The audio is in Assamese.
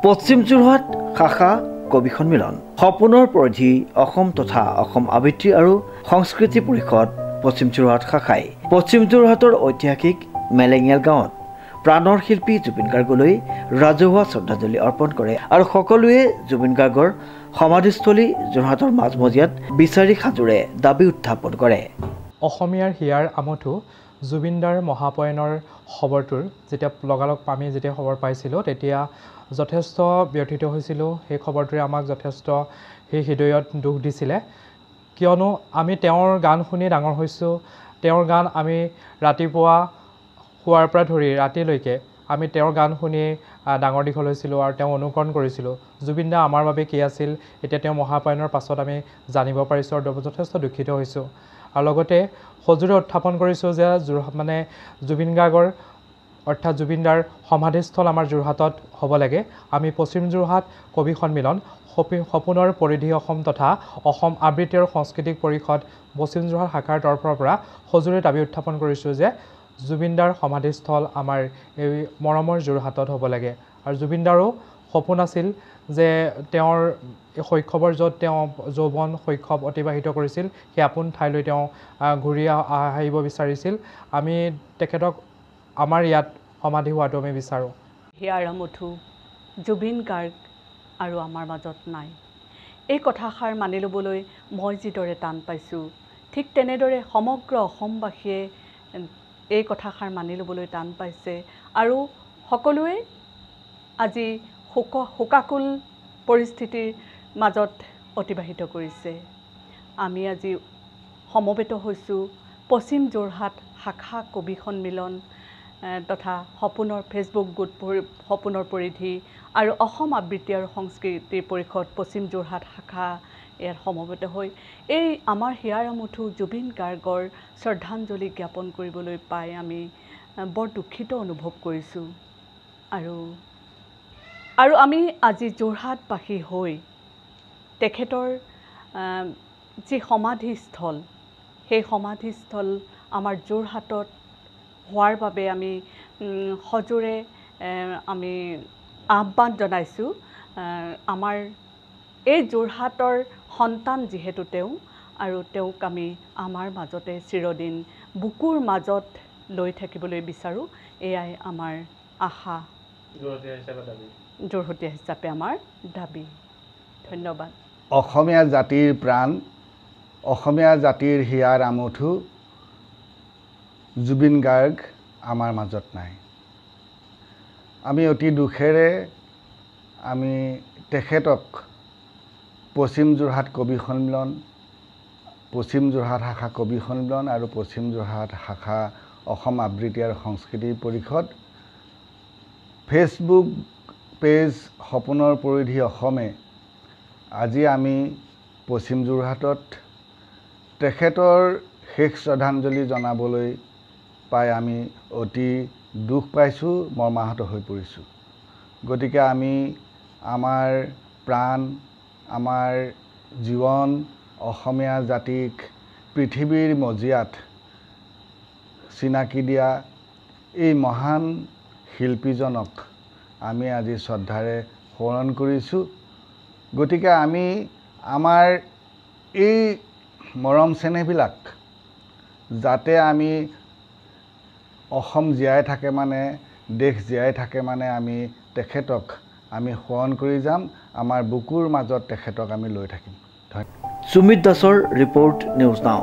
পশ্চিম যোৰহাট শাখা কবি সন্মিলন সপোনৰ পৰিধি অসম তথা অসম আবৃত্তি আৰু সংস্কৃতি পৰিষদ পশ্চিম যোৰহাট শাখাই পশ্চিম যোৰহাটৰ ঐতিহাসিক মেলেঙিয়াল গাঁৱত প্ৰাণৰ শিল্পী জুবিন গাৰ্গলৈ ৰাজহুৱা শ্ৰদ্ধাঞ্জলি অৰ্পণ কৰে আৰু সকলোৱে জুবিন গাৰ্গৰ সমাধিস্থলী যোৰহাটৰ মাজমজিয়াত বিচাৰি সাজুৰে দাবী উত্থাপন কৰে। অসমীয়াৰ হিয়াৰ আমঠু জুবিনদাৰ মহাপয়নৰ খবৰটোৰ যেতিয়া লগালগ আমি যেতিয়া খবৰ পাইছিলোঁ তেতিয়া যথেষ্ট ব্যথিত হৈছিলোঁ। সেই খবৰটোৱে আমাক যথেষ্ট সেই হৃদয়ত দুখ দিছিলে, কিয়নো আমি তেওঁৰ গান শুনি ডাঙৰ হৈছোঁ। তেওঁৰ গান আমি ৰাতিপুৱা শোৱাৰ পৰা ধৰি ৰাতিলৈকে আমি তেওঁৰ গান শুনি ডাঙৰ দীঘল হৈছিলোঁ আৰু তেওঁ অনুকৰণ কৰিছিলোঁ। জুবিন দা আমাৰ বাবে কি আছিল এতিয়া তেওঁ মহাপয়নৰ পাছত আমি জানিব পাৰিছোঁ আৰু যথেষ্ট দুখিত হৈছোঁ। আৰু লগতে সজোৰে উত্থাপন কৰিছোঁ যে জুবিন গাৰ্গৰ অৰ্থাৎ জুবিনদাৰ সমাধিস্থল আমাৰ যোৰহাটত হ'ব লাগে। আমি পশ্চিম যোৰহাট কবি সন্মিলন সপোনৰ পৰিধি অসম তথা অসম আবৃত্তি আৰু সাংস্কৃতিক পৰিষদ পশ্চিম যোৰহাট শাখাৰ তৰফৰ পৰা সজোৰে দাবী উত্থাপন কৰিছোঁ যে জুবিনদাৰ সমাধিস্থল আমাৰ এই মৰমৰ যোৰহাটত হ'ব লাগে। আৰু জুবিনদাৰো সপোন আছিল যে তেওঁৰ শৈশৱৰ য'ত তেওঁ যৌৱন শৈশৱ অতিবাহিত কৰিছিল সেই আপোন ঠাইলৈ তেওঁ ঘূৰি আহিব বিচাৰিছিল। আমি তেখেতক আমাৰ ইয়াত সমাধি হোৱাটো আমি বিচাৰোঁ। হিয়াৰ আমঠু জুবিন গাৰ্গ আৰু আমাৰ মাজত নাই, এই কথাষাৰ মানি ল'বলৈ মই যিদৰে টান পাইছোঁ ঠিক তেনেদৰে সমগ্ৰ অসমবাসীয়ে এই কথাষাৰ মানি ল'বলৈ টান পাইছে আৰু সকলোৱে আজি শোকাকুল পৰিস্থিতিৰ মাজত অতিবাহিত কৰিছে। আমি আজি সমবেত হৈছোঁ পশ্চিম যোৰহাট শাখা কবি সন্মিলন তথা সপোনৰ ফেচবুক গোট সপোনৰ পৰিধি আৰু অসম আবৃত্তি আৰু সংস্কৃতি পৰিষদ পশ্চিম যোৰহাট শাখা ইয়াত সমবেত হৈ এই আমাৰ হিয়াৰ আমঠু জুবিন গাৰ্গৰ শ্ৰদ্ধাঞ্জলি জ্ঞাপন কৰিবলৈ পাই আমি বৰ দুখিত অনুভৱ কৰিছোঁ। আৰু আমি আজি যোৰহাটবাসী হৈ তেখেতৰ যি সমাধিস্থল সেই সমাধিস্থল আমাৰ যোৰহাটত হোৱাৰ বাবে আমি সজোৰে আমি আহ্বান জনাইছোঁ। আমাৰ এই যোৰহাটৰ সন্তান যিহেতু তেওঁ আৰু তেওঁক আমি আমাৰ মাজতে চিৰদিন বুকুৰ মাজত লৈ থাকিবলৈ বিচাৰোঁ, এয়াই আমাৰ আশা, যোৰহতীয়া হিচাপে আমাৰ দাবী। ধন্যবাদ। অসমীয়া জাতিৰ প্ৰাণ, অসমীয়া জাতিৰ হিয়াৰ আমঠু জুবিন গাৰ্গ আমাৰ মাজত নাই। আমি অতি দুখেৰে আমি তেখেতক পশ্চিম যোৰহাট কবি সন্মিলন, পশ্চিম যোৰহাট শাখা কবি সন্মিলন আৰু পশ্চিম যোৰহাট শাখা অসম আবৃত্তি আৰু সংস্কৃতি পৰিষদ ফেচবুক পেজ সপোনৰ পৰিধি অসমে আজি আমি পশ্চিম যোৰহাটত তেখেতৰ শেষ শ্ৰদ্ধাঞ্জলি জনাবলৈ পাই আমি অতি দুখ পাইছোঁ, মৰ্মাহত হৈ পৰিছোঁ। গতিকে আমি আমাৰ প্ৰাণ, আমাৰ জীৱন, অসমীয়া জাতিক পৃথিৱীৰ মজিয়াত চিনাকি দিয়া এই মহান শিল্পীজনক আমি আজি শ্ৰদ্ধাৰে সোঁৱৰণ কৰিছোঁ। গতিকে আমি আমাৰ এই মৰম চেনেহবিলাক যাতে আমি অসম জীয়াই থাকে দেশ জীয়াই থাকে আমি তেখেতক আমি সোঁৱৰণ কৰি যাম, আমাৰ বুকুৰ মাজত তেখেতক আমি লৈ থাকিম। সুমিত দাসৰ ৰিপৰ্ট, নিউজ নাও।